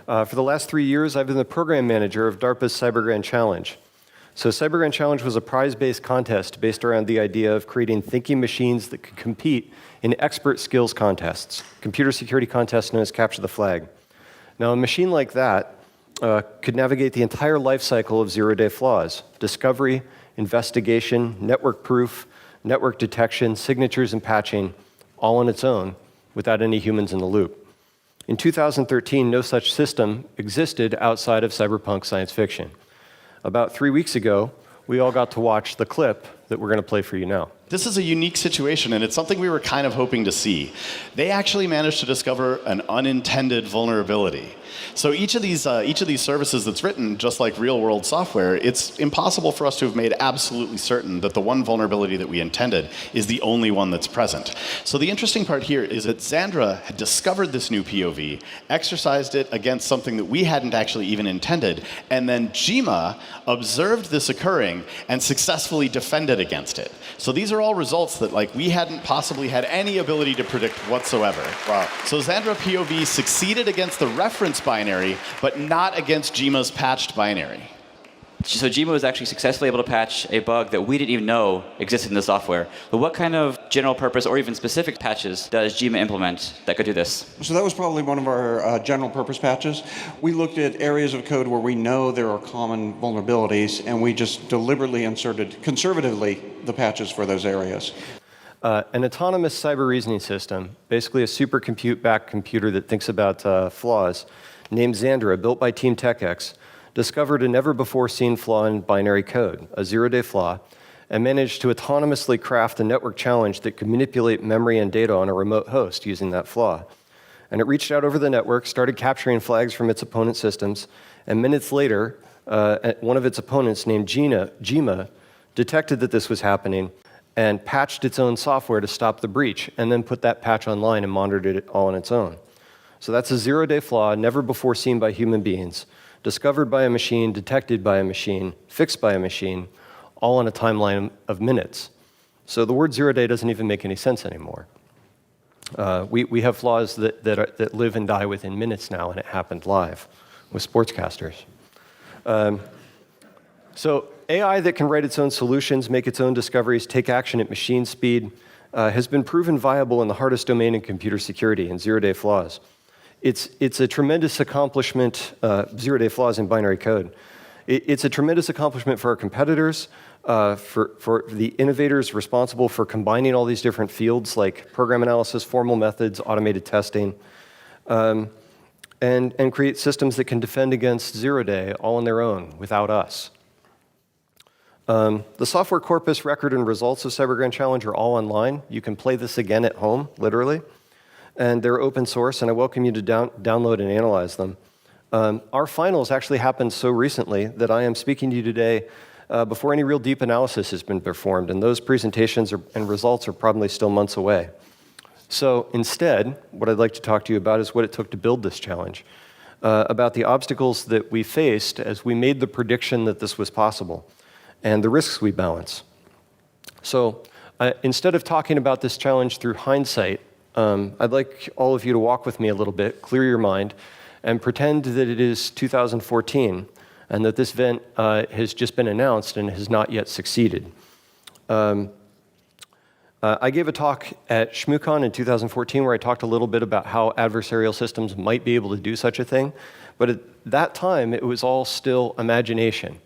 For the last 3 years, I've been the program manager of DARPA's CyberGrand Challenge. So CyberGrand Challenge was a prize-based contest based around the idea of creating thinking machines that could compete in expert skills contests, computer security contests known as Capture the Flag. Now, a machine like that could navigate the entire life cycle of zero-day flaws: discovery, investigation, network proof, network detection, signatures, and patching, all on its own, without any humans in the loop. In 2013, no such system existed outside of cyberpunk science fiction. About 3 weeks ago, we all got to watch the clip that we're going to play for you now. This is a unique situation, and it's something we were kind of hoping to see. They actually managed to discover an unintended vulnerability. So each of these services that's written, just like real-world software, it's impossible for us to have made absolutely certain that the one vulnerability that we intended is the only one that's present. So the interesting part here is that Xandra had discovered this new POV, exercised it against something that we hadn't actually even intended, and then Jima observed this occurring and successfully defended against it. So these are all results that we hadn't possibly had any ability to predict whatsoever. Wow. So Xandra POV succeeded against the reference binary, but not against Jima's patched binary. So Jima was actually successfully able to patch a bug that we didn't even know existed in the software. But what kind of general purpose or even specific patches does Jima implement that could do this? So that was probably one of our general purpose patches. We looked at areas of code where we know there are common vulnerabilities, and we just deliberately inserted, conservatively, the patches for those areas. An autonomous cyber reasoning system, basically a supercompute-backed computer that thinks about flaws, named Xandra, built by Team TechX, discovered a never-before-seen flaw in binary code, a zero-day flaw, and managed to autonomously craft a network challenge that could manipulate memory and data on a remote host using that flaw. And it reached out over the network, started capturing flags from its opponent systems, and minutes later, one of its opponents named Jima detected that this was happening and patched its own software to stop the breach, and then put that patch online and monitored it all on its own. So that's a zero-day flaw, never before seen by human beings, discovered by a machine, detected by a machine, fixed by a machine, all on a timeline of minutes. So the word zero-day doesn't even make any sense anymore. We have flaws that live and die within minutes now, and it happened live with sportscasters. So AI that can write its own solutions, make its own discoveries, take action at machine speed, has been proven viable in the hardest domain in computer security, in zero-day flaws. It's a tremendous accomplishment, zero-day flaws in binary code. It's a tremendous accomplishment for our competitors, for the innovators responsible for combining all these different fields like program analysis, formal methods, automated testing, and create systems that can defend against zero-day all on their own without us. The software corpus, record, and results of CyberGrand Challenge are all online. You can play this again at home, literally. And they're open source, and I welcome you to download and analyze them. Our finals actually happened so recently that I am speaking to you today before any real deep analysis has been performed, and those presentations and results are probably still months away. So instead, what I'd like to talk to you about is what it took to build this challenge, about the obstacles that we faced as we made the prediction that this was possible, and the risks we balance. So instead of talking about this challenge through hindsight, I'd like all of you to walk with me a little bit, clear your mind, and pretend that it is 2014 and that this event has just been announced and has not yet succeeded. I gave a talk at ShmooCon in 2014 where I talked a little bit about how adversarial systems might be able to do such a thing, but at that time it was all still imagination.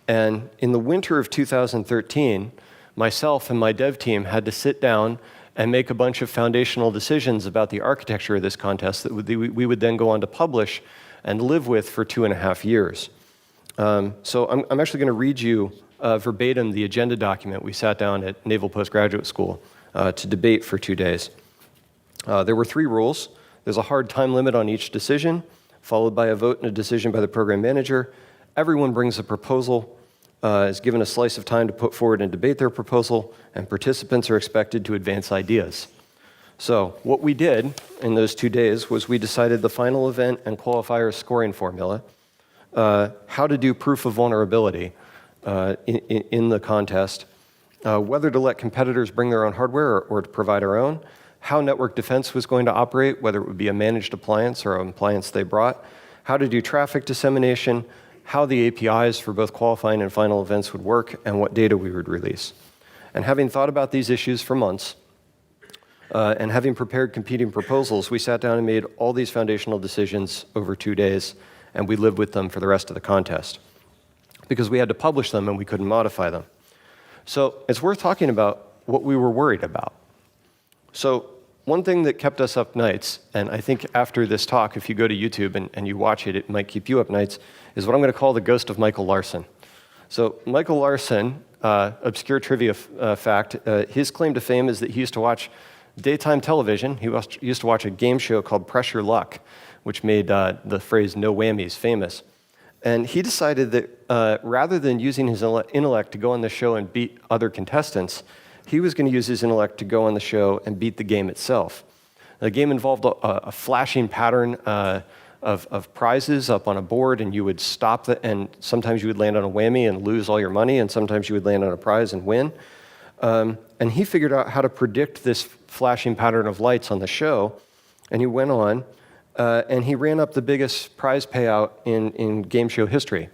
And in the winter of 2013, myself and my dev team had to sit down and make a bunch of foundational decisions about the architecture of this contest that we would then go on to publish and live with for 2.5 years. So I'm actually going to read you verbatim the agenda document we sat down at Naval Postgraduate School to debate for 2 days. There were 3 rules. There's a hard time limit on each decision, followed by a vote and a decision by the program manager. Everyone brings a proposal, is given a slice of time to put forward and debate their proposal, and participants are expected to advance ideas. So what we did in those 2 days was we decided the final event and qualifier scoring formula, how to do proof of vulnerability in the contest, whether to let competitors bring their own hardware or to provide our own, how network defense was going to operate, whether it would be a managed appliance or an appliance they brought, how to do traffic dissemination, how the APIs for both qualifying and final events would work, and what data we would release. And having thought about these issues for months, and having prepared competing proposals, we sat down and made all these foundational decisions over 2 days, and we lived with them for the rest of the contest, because we had to publish them and we couldn't modify them. So it's worth talking about what we were worried about. So one thing that kept us up nights, and I think after this talk, if you go to YouTube and you watch it, it might keep you up nights, is what I'm going to call the ghost of Michael Larson. So Michael Larson, obscure trivia fact, his claim to fame is that he used to watch daytime television. He used to watch a game show called Pressure Luck, which made the phrase no whammies famous. And he decided that rather than using his intellect to go on the show and beat other contestants, he was going to use his intellect to go on the show and beat the game itself. The game involved a flashing pattern of prizes up on a board, and you would stop and sometimes you would land on a whammy and lose all your money, and sometimes you would land on a prize and win. And he figured out how to predict this flashing pattern of lights on the show, and he went on, and he ran up the biggest prize payout in game show history.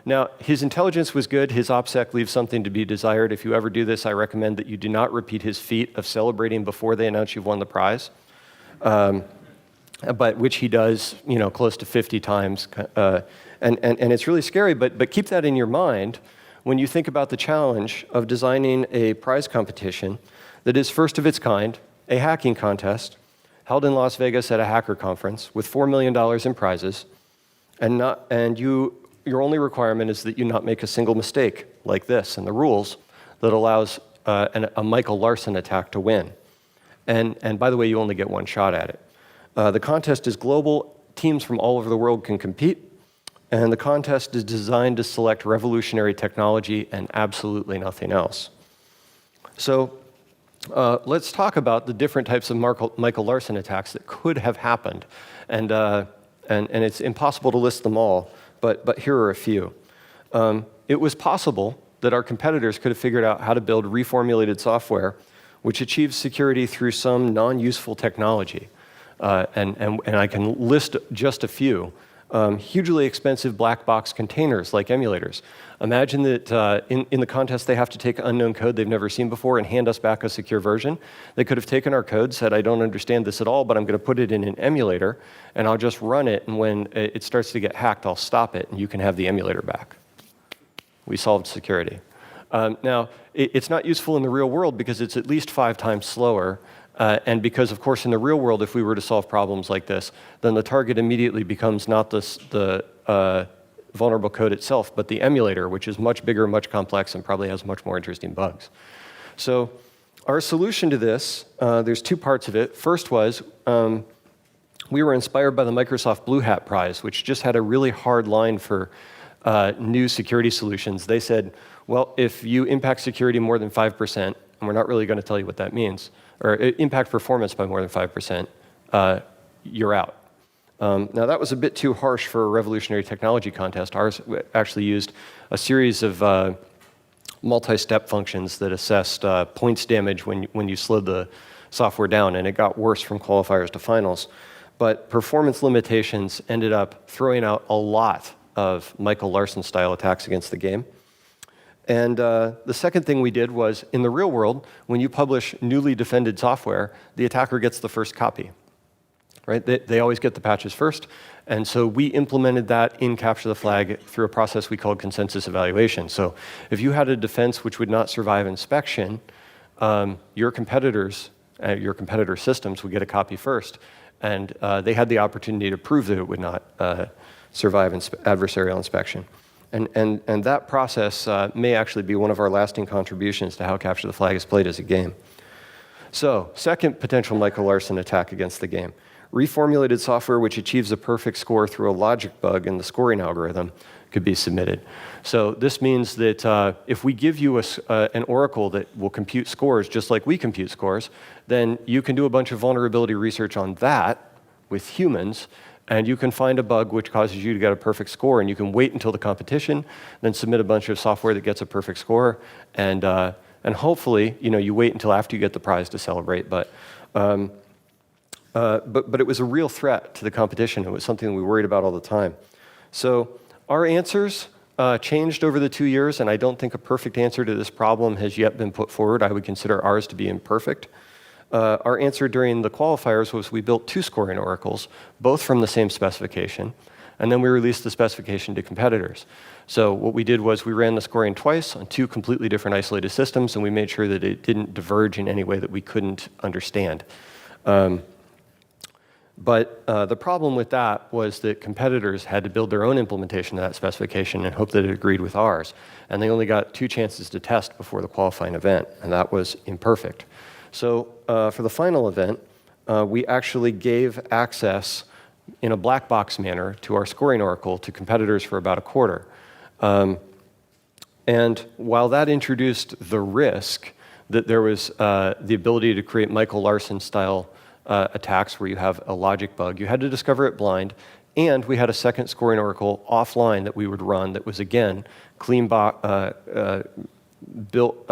Now, his intelligence was good. His OPSEC leaves something to be desired. If you ever do this, I recommend that you do not repeat his feat of celebrating before they announce you've won the prize, but which he does, close to 50 times. And it's really scary, but keep that in your mind when you think about the challenge of designing a prize competition that is first of its kind, a hacking contest, held in Las Vegas at a hacker conference with $4 million in prizes, and your only requirement is that you not make a single mistake like this in the rules that allows a Michael Larson attack to win. And by the way, you only get one shot at it. The contest is global. Teams from all over the world can compete. And the contest is designed to select revolutionary technology and absolutely nothing else. So let's talk about the different types of Michael Larson attacks that could have happened. And it's impossible to list them all, but here are a few. It was possible that our competitors could have figured out how to build reformulated software which achieves security through some non-useful technology. And I can list just a few. Hugely expensive black box containers like emulators. Imagine that in the contest they have to take unknown code they've never seen before and hand us back a secure version. They could have taken our code, said, I don't understand this at all, but I'm going to put it in an emulator, and I'll just run it, and when it starts to get hacked, I'll stop it, and you can have the emulator back. We solved security. Now, it's not useful in the real world because it's at least 5 times slower. And because, of course, in the real world, if we were to solve problems like this, then the target immediately becomes not the vulnerable code itself, but the emulator, which is much bigger, much complex, and probably has much more interesting bugs. So our solution to this, there's 2 parts of it. First was we were inspired by the Microsoft Blue Hat Prize, which just had a really hard line for new security solutions. They said, well, if you impact security more than 5%, and we're not really going to tell you what that means, or impact performance by more than 5%, you're out. Now, that was a bit too harsh for a revolutionary technology contest. Ours actually used a series of multi-step functions that assessed points damage when you slowed the software down, and it got worse from qualifiers to finals. But performance limitations ended up throwing out a lot of Michael Larson-style attacks against the game. And the second thing we did was, in the real world, when you publish newly defended software, the attacker gets the first copy. Right? They always get the patches first. And so we implemented that in Capture the Flag through a process we called consensus evaluation. So if you had a defense which would not survive inspection, your competitor systems would get a copy first. And they had the opportunity to prove that it would not survive adversarial inspection. And that process may actually be one of our lasting contributions to how Capture the Flag is played as a game. So, second potential Michael Larson attack against the game. Reformulated software which achieves a perfect score through a logic bug in the scoring algorithm could be submitted. So this means that if we give you an oracle that will compute scores just like we compute scores, then you can do a bunch of vulnerability research on that with humans, and you can find a bug which causes you to get a perfect score, and you can wait until the competition, then submit a bunch of software that gets a perfect score, and hopefully, you wait until after you get the prize to celebrate. But but it was a real threat to the competition. It was something we worried about all the time. So our answers changed over the 2 years, and I don't think a perfect answer to this problem has yet been put forward. I would consider ours to be imperfect. Our answer during the qualifiers was we built 2 scoring oracles, both from the same specification, and then we released the specification to competitors. So what we did was we ran the scoring twice on 2 completely different isolated systems, and we made sure that it didn't diverge in any way that we couldn't understand. But the problem with that was that competitors had to build their own implementation of that specification and hope that it agreed with ours. And they only got 2 chances to test before the qualifying event, and that was imperfect. So for the final event, we actually gave access in a black box manner to our scoring oracle to competitors for about a quarter. And while that introduced the risk that there was the ability to create Michael Larson-style attacks where you have a logic bug, you had to discover it blind, and we had a second scoring oracle offline that we would run that was, again, built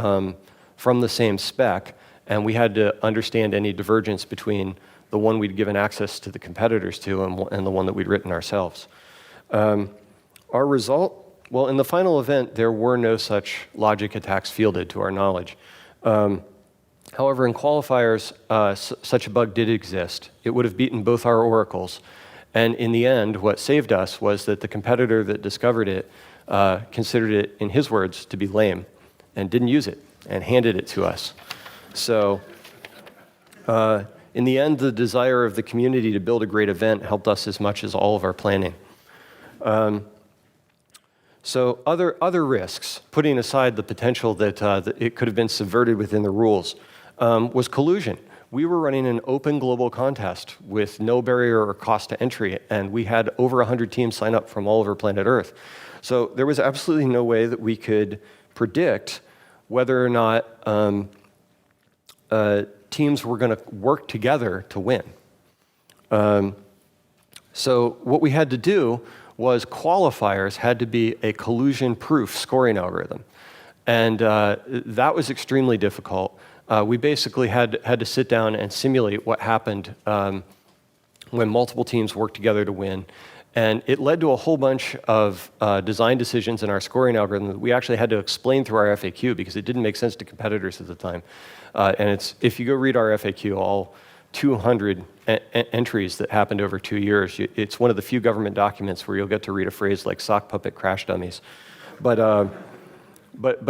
from the same spec, and we had to understand any divergence between the one we'd given access to the competitors to and the one that we'd written ourselves. Our result? Well, in the final event, there were no such logic attacks fielded to our knowledge. However, in qualifiers, such a bug did exist. It would have beaten both our oracles. And in the end, what saved us was that the competitor that discovered it considered it, in his words, to be lame and didn't use it and handed it to us. So in the end, the desire of the community to build a great event helped us as much as all of our planning. So other risks, putting aside the potential that it could have been subverted within the rules, was collusion. We were running an open global contest with no barrier or cost to entry, and we had over 100 teams sign up from all over planet Earth. So there was absolutely no way that we could predict whether or not teams were going to work together to win. So what we had to do was qualifiers had to be a collusion-proof scoring algorithm. And that was extremely difficult. We basically had to sit down and simulate what happened when multiple teams worked together to win. And it led to a whole bunch of design decisions in our scoring algorithm that we actually had to explain through our FAQ because it didn't make sense to competitors at the time. And if you go read our FAQ, all 200 entries that happened over 2 years, it's one of the few government documents where you'll get to read a phrase like sock puppet crash dummies. But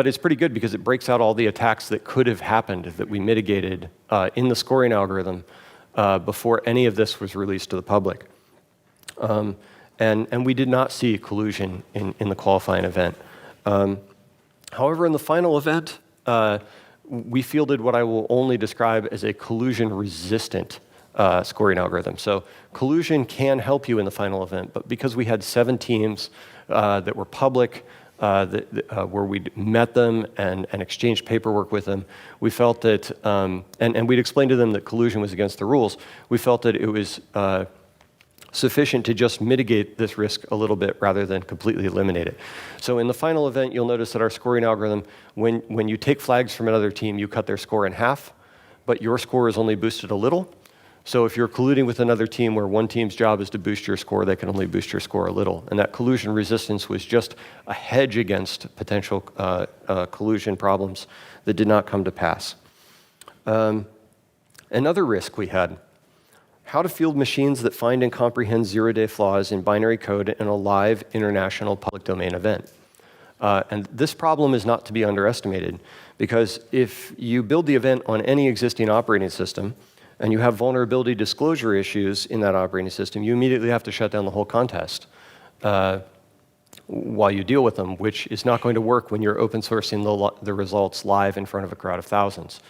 it's pretty good because it breaks out all the attacks that could have happened that we mitigated in the scoring algorithm before any of this was released to the public. And we did not see collusion in the qualifying event. However, in the final event, we fielded what I will only describe as a collusion-resistant scoring algorithm. So collusion can help you in the final event, but because we had 7 teams that were public, where we'd met them and exchanged paperwork with them, we felt that, and we'd explained to them that collusion was against the rules, we felt that it was sufficient to just mitigate this risk a little bit rather than completely eliminate it. So in the final event, you'll notice that our scoring algorithm, when you take flags from another team, you cut their score in half, but your score is only boosted a little. So if you're colluding with another team where one team's job is to boost your score, they can only boost your score a little. And that collusion resistance was just a hedge against potential collusion problems that did not come to pass. Another risk we had: how to field machines that find and comprehend zero-day flaws in binary code in a live international public domain event. And this problem is not to be underestimated, because if you build the event on any existing operating system and you have vulnerability disclosure issues in that operating system, you immediately have to shut down the whole contest while you deal with them, which is not going to work when you're open sourcing the results live in front of a crowd of thousands.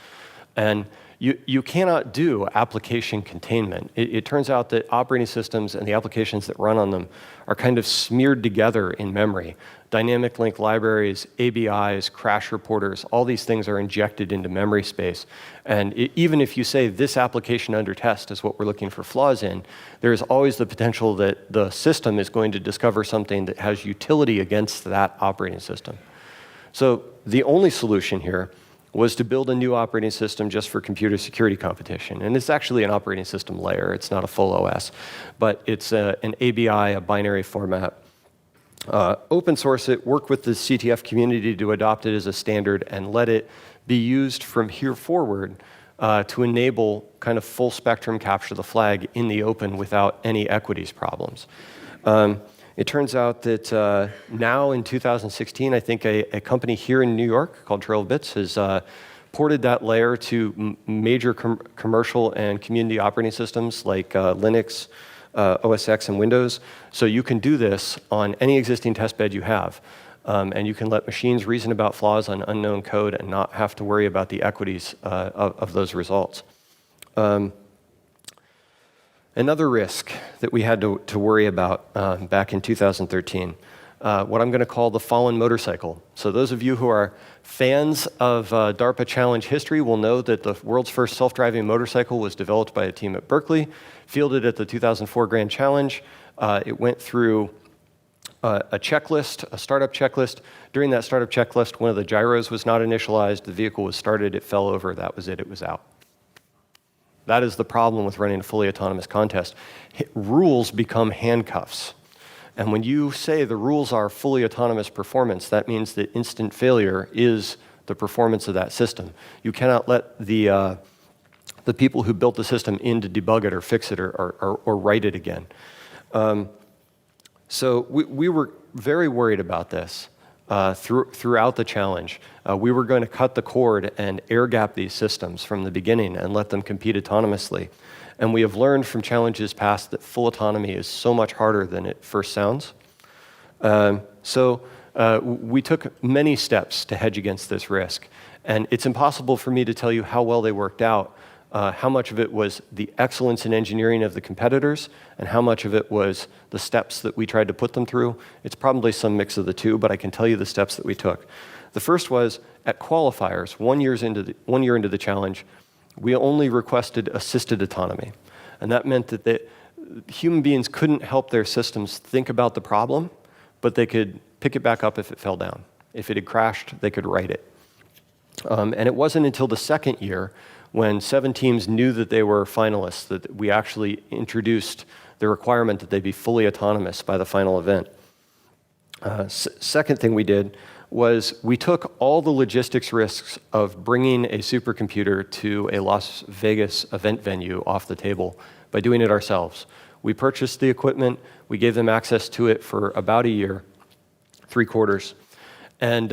And you cannot do application containment. It turns out that operating systems and the applications that run on them are kind of smeared together in memory. Dynamic link libraries, ABIs, crash reporters, all these things are injected into memory space. And even if you say this application under test is what we're looking for flaws in, there is always the potential that the system is going to discover something that has utility against that operating system. So the only solution here was to build a new operating system just for computer security competition. And it's actually an operating system layer. It's not a full OS. But it's an ABI, a binary format. Open source it, work with the CTF community to adopt it as a standard, and let it be used from here forward to enable kind of full spectrum capture the flag in the open without any equities problems. It turns out that now in 2016, I think a company here in New York called Trail of Bits has ported that layer to major commercial and community operating systems like Linux, OS X, and Windows. So you can do this on any existing test bed you have. And you can let machines reason about flaws on unknown code and not have to worry about the equities of those results. Another risk that we had to worry about back in 2013, what I'm going to call the fallen motorcycle. So those of you who are fans of DARPA Challange history will know that the world's first self-driving motorcycle was developed by a team at Berkeley, fielded at the 2004 Grand Challenge. It went through a checklist, a startup checklist. During that startup checklist, one of the gyros was not initialized. The vehicle was started. It fell over. That was it. It was out. That is the problem with running a fully autonomous contest. Rules become handcuffs. And when you say the rules are fully autonomous performance, that means that instant failure is the performance of that system. You cannot let the people who built the system in to debug it or fix it or write it again. So we were very worried about this throughout the challenge. We were going to cut the cord and air gap these systems from the beginning and let them compete autonomously. And we have learned from challenges past that full autonomy is so much harder than it first sounds. So we took many steps to hedge against this risk. And it's impossible for me to tell you how well they worked out, how much of it was the excellence in engineering of the competitors, and how much of it was the steps that we tried to put them through. It's probably some mix of the two, but I can tell you the steps that we took. The first was, at qualifiers, 1 year into the challenge, we only requested assisted autonomy. And that meant that human beings couldn't help their systems think about the problem, but they could pick it back up if it fell down. If it had crashed, they could write it. And it wasn't until the second year, when 7 teams knew that they were finalists, that we actually introduced the requirement that they be fully autonomous by the final event. Second thing we did was we took all the logistics risks of bringing a supercomputer to a Las Vegas event venue off the table by doing it ourselves. We purchased the equipment, we gave them access to it for about a year, 3 quarters, and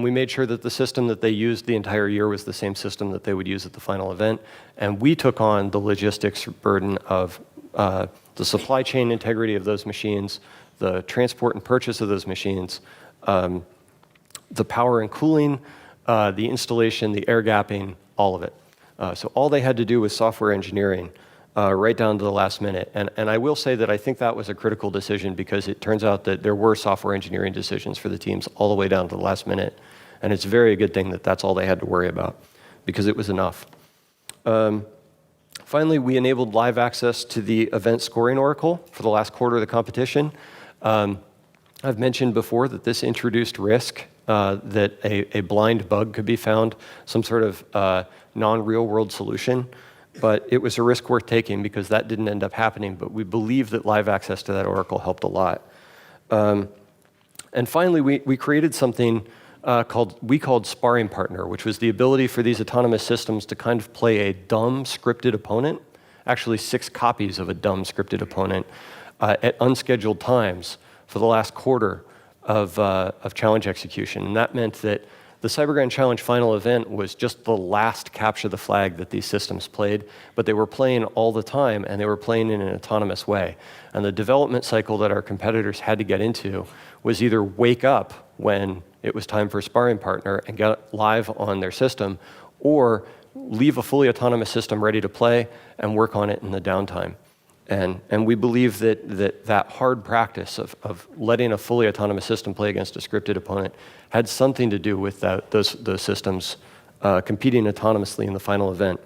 we made sure that the system that they used the entire year was the same system that they would use at the final event. And we took on the logistics burden of the supply chain integrity of those machines, the transport and purchase of those machines, the power and cooling, the installation, the air gapping, all of it. So all they had to do was software engineering right down to the last minute. And I will say that I think that was a critical decision, because it turns out that there were software engineering decisions for the teams all the way down to the last minute. And it's a very good thing that that's all they had to worry about, because it was enough. Finally, we enabled live access to the event scoring oracle for the last quarter of the competition. I've mentioned before that this introduced risk that a blind bug could be found, some sort of non-real world solution. But it was a risk worth taking, because that didn't end up happening. But we believe that live access to that oracle helped a lot. And finally, we created something we called Sparring Partner, which was the ability for these autonomous systems to kind of play a dumb scripted opponent, actually 6 copies of a dumb scripted opponent, at unscheduled times for the last quarter of challenge execution. And that meant that the Cyber Grand Challenge final event was just the last capture the flag that these systems played, but they were playing all the time, and they were playing in an autonomous way. And the development cycle that our competitors had to get into was either wake up when it was time for a sparring partner and get live on their system, or leave a fully autonomous system ready to play and work on it in the downtime. And we believe that hard practice of letting a fully autonomous system play against a scripted opponent had something to do with those systems competing autonomously in the final event.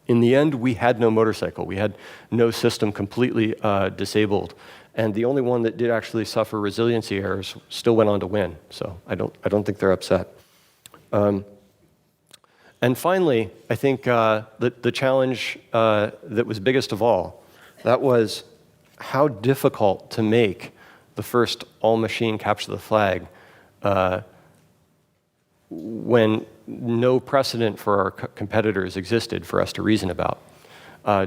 In the end, we had no motorcycle. We had no system completely disabled. And the only one that did actually suffer resiliency errors still went on to win. So I don't think they're upset. And finally, I think the challenge that was biggest of all, that was how difficult to make the first all-machine capture the flag when no precedent for our competitors existed for us to reason about.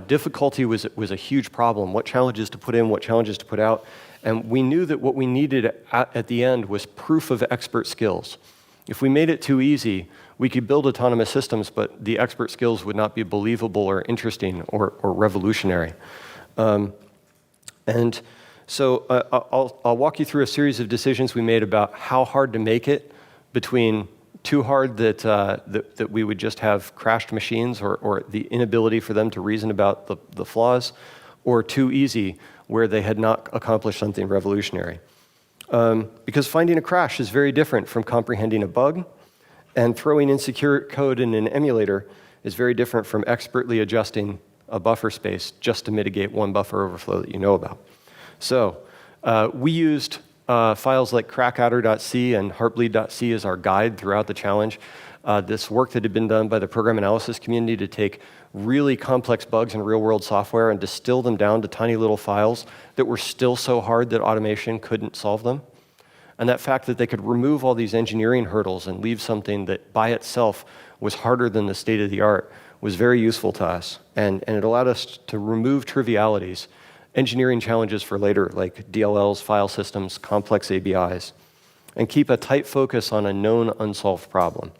Difficulty was a huge problem. What challenges to put in, what challenges to put out. And we knew that what we needed at the end was proof of expert skills. If we made it too easy, we could build autonomous systems, but the expert skills would not be believable or interesting or revolutionary. And so I'll walk you through a series of decisions we made about how hard to make it, between too hard that we would just have crashed machines or the inability for them to reason about the flaws, or too easy where they had not accomplished something revolutionary. Because finding a crash is very different from comprehending a bug, and throwing insecure code in an emulator is very different from expertly adjusting a buffer space just to mitigate one buffer overflow that you know about. So we used files like crackadder.c and heartbleed.c as our guide throughout the challenge. This work that had been done by the program analysis community to take really complex bugs in real-world software and distill them down to tiny little files that were still so hard that automation couldn't solve them. And that fact that they could remove all these engineering hurdles and leave something that by itself was harder than the state of the art was very useful to us. And it allowed us to remove trivialities, engineering challenges for later, like DLLs, file systems, complex ABIs, and keep a tight focus on a known unsolved problem.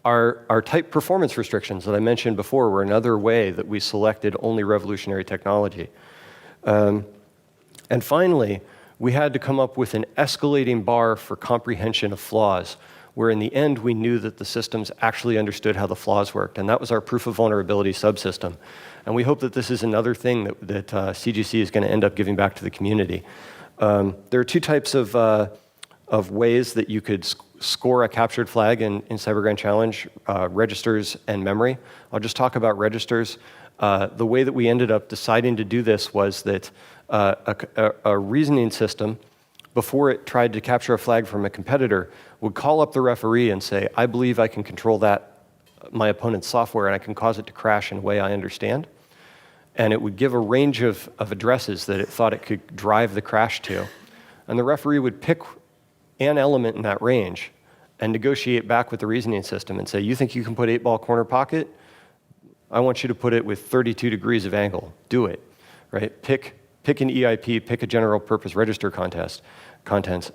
Our type performance restrictions that I mentioned before were another way that we selected only revolutionary technology. And finally, we had to come up with an escalating bar for comprehension of flaws, where in the end we knew that the systems actually understood how the flaws worked. And that was our proof of vulnerability subsystem. And we hope that this is another thing that CGC is going to end up giving back to the community. There are two types of ways that you could score a captured flag in Cyber Grand Challenge, registers and memory. I'll just talk about registers. The way that we ended up deciding to do this was that a reasoning system, before it tried to capture a flag from a competitor, would call up the referee and say, I believe I can control my opponent's software, and I can cause it to crash in a way I understand. And it would give a range of addresses that it thought it could drive the crash to. And the referee would pick an element in that range and negotiate back with the reasoning system and say, you think you can put 8-ball corner pocket? I want you to put it with 32 degrees of angle. Do it, right? Pick an EIP, pick a general purpose register contents,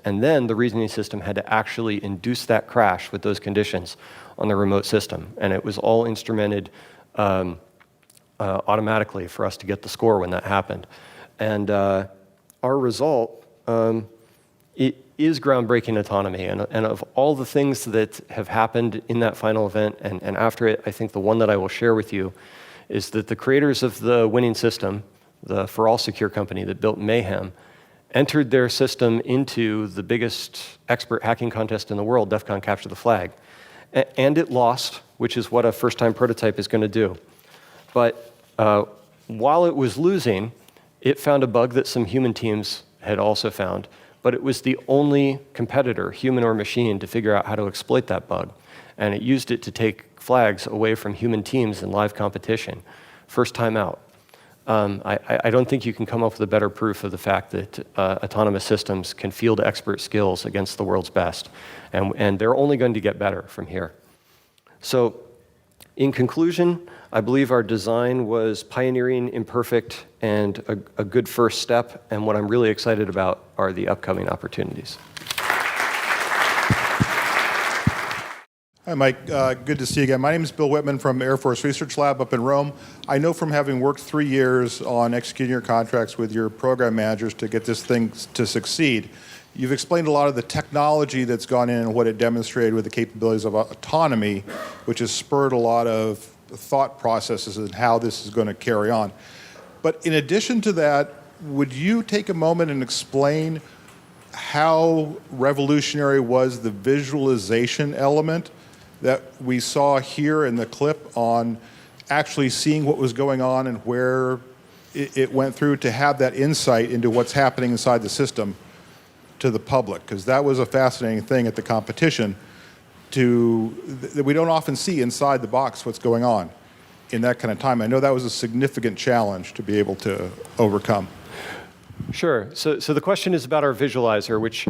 and then the reasoning system had to actually induce that crash with those conditions on the remote system. And it was all instrumented automatically for us to get the score when that happened. And our result is groundbreaking autonomy. And of all the things that have happened in that final event and after it, I think the one that I will share with you is that the creators of the winning system, the For All Secure company that built Mayhem, entered their system into the biggest expert hacking contest in the world, DEF CON Capture the Flag. And it lost, which is what a first-time prototype is going to do. But while it was losing, it found a bug that some human teams had also found, but it was the only competitor, human or machine, to figure out how to exploit that bug. And it used it to take flags away from human teams in live competition, first time out. I don't think you can come up with a better proof of the fact that autonomous systems can field expert skills against the world's best. And they're only going to get better from here. So in conclusion, I believe our design was pioneering, imperfect, and a good first step. And what I'm really excited about are the upcoming opportunities. Hi, Mike. Good to see you again. My name is Bill Whitman from Air Force Research Lab up in Rome. I know from having worked 3 years on executing your contracts with your program managers to get this thing to succeed. You've explained a lot of the technology that's gone in and what it demonstrated with the capabilities of autonomy, which has spurred a lot of thought processes and how this is going to carry on. But in addition to that, would you take a moment and explain how revolutionary was the visualization element that we saw here in the clip on actually seeing what was going on and where it went through to have that insight into what's happening inside the system to the public? Because that was a fascinating thing at the competition. that we don't often see inside the box what's going on in that kind of time. I know that was a significant challenge to be able to overcome. Sure. So the question is about our visualizer, which,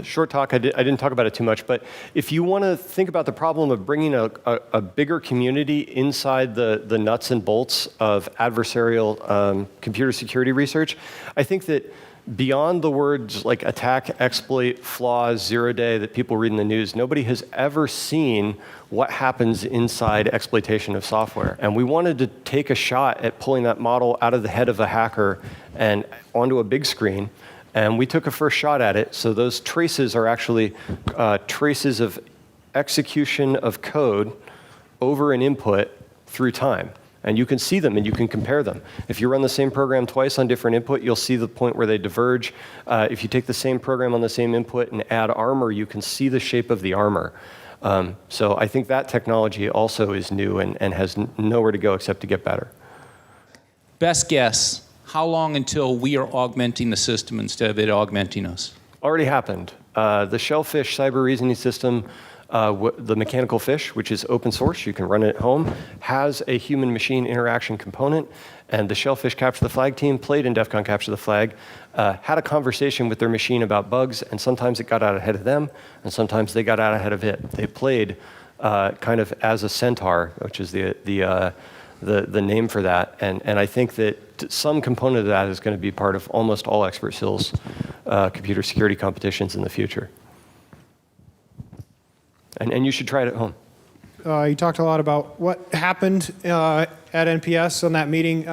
short talk, I didn't talk about it too much, but if you want to think about the problem of bringing a bigger community inside the nuts and bolts of adversarial computer security research, I think that beyond the words like attack, exploit, flaws, zero-day that people read in the news, nobody has ever seen what happens inside exploitation of software. And we wanted to take a shot at pulling that model out of the head of a hacker and onto a big screen. And we took a first shot at it. So those traces are actually traces of execution of code over an input through time. And you can see them and you can compare them. If you run the same program twice on different input, you'll see the point where they diverge. If you take the same program on the same input and add armor, you can see the shape of the armor. So I think that technology also is new and has nowhere to go except to get better. Best guess, how long until we are augmenting the system instead of it augmenting us? Already happened. The Shellfish cyber reasoning system, the mechanical fish, which is open source, you can run it at home, has a human-machine interaction component, and the Shellfish Capture the Flag team played in DEF CON Capture the Flag, had a conversation with their machine about bugs, and sometimes it got out ahead of them, and sometimes they got out ahead of it. They played kind of as a centaur, which is the name for that, and I think that some component of that is going to be part of almost all Expert SIL's computer security competitions in the future. And you should try it at home. You talked a lot about what happened at NPS on that meeting.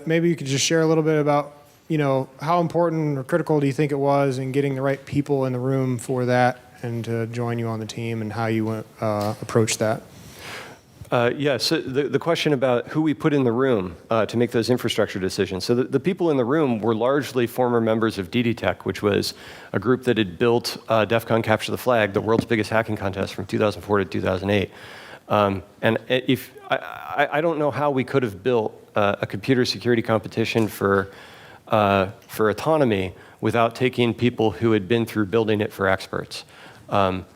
Maybe you could just share a little bit about, how important or critical do you think it was in getting the right people in the room for that and to join you on the team and how you approach that? So the question about who we put in the room to make those infrastructure decisions. So the people in the room were largely former members of DD Tech, which was a group that had built DEF CON Capture the Flag, the world's biggest hacking contest from 2004 to 2008. And if I don't know how we could have built a computer security competition for autonomy without taking people who had been through building it for experts. That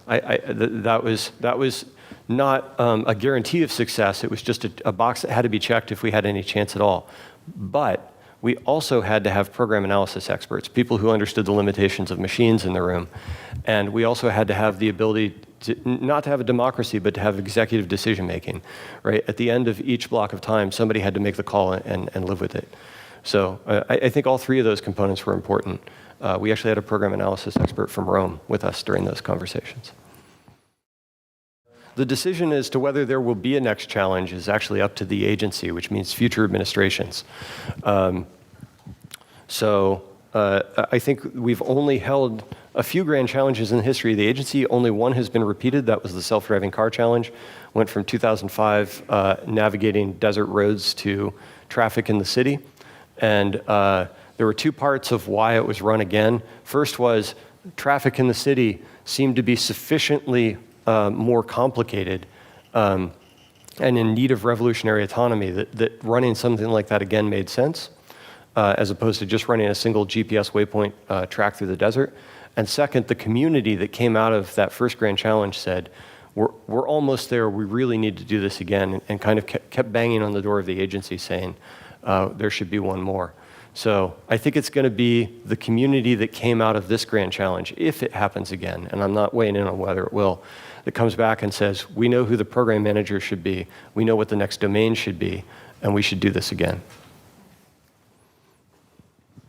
was not a guarantee of success. It was just a box that had to be checked if we had any chance at all. But we also had to have program analysis experts, people who understood the limitations of machines in the room. And we also had to have the ability to not to have a democracy, but to have executive decision making, right? At the end of each block of time, somebody had to make the call and live with it. So I think all three of those components were important. We actually had a program analysis expert from Rome with us during those conversations. The decision as to whether there will be a next challenge is actually up to the agency, which means future administrations. I think we've only held a few grand challenges in the history of the agency. Only one has been repeated. That was the self-driving car challenge. Went from 2005 navigating desert roads to traffic in the city. And there were two parts of why it was run again. First was traffic in the city seemed to be sufficiently more complicated and in need of revolutionary autonomy that running something like that again made sense, as opposed to just running a single GPS waypoint track through the desert. And second, the community that came out of that first grand challenge said, we're almost there, we really need to do this again, and kind of kept banging on the door of the agency saying, there should be one more. So I think it's going to be the community that came out of this grand challenge, if it happens again, and I'm not weighing in on whether it will, that comes back and says, we know who the program manager should be, we know what the next domain should be, and we should do this again.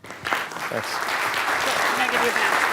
Thanks. Can I give you a hand?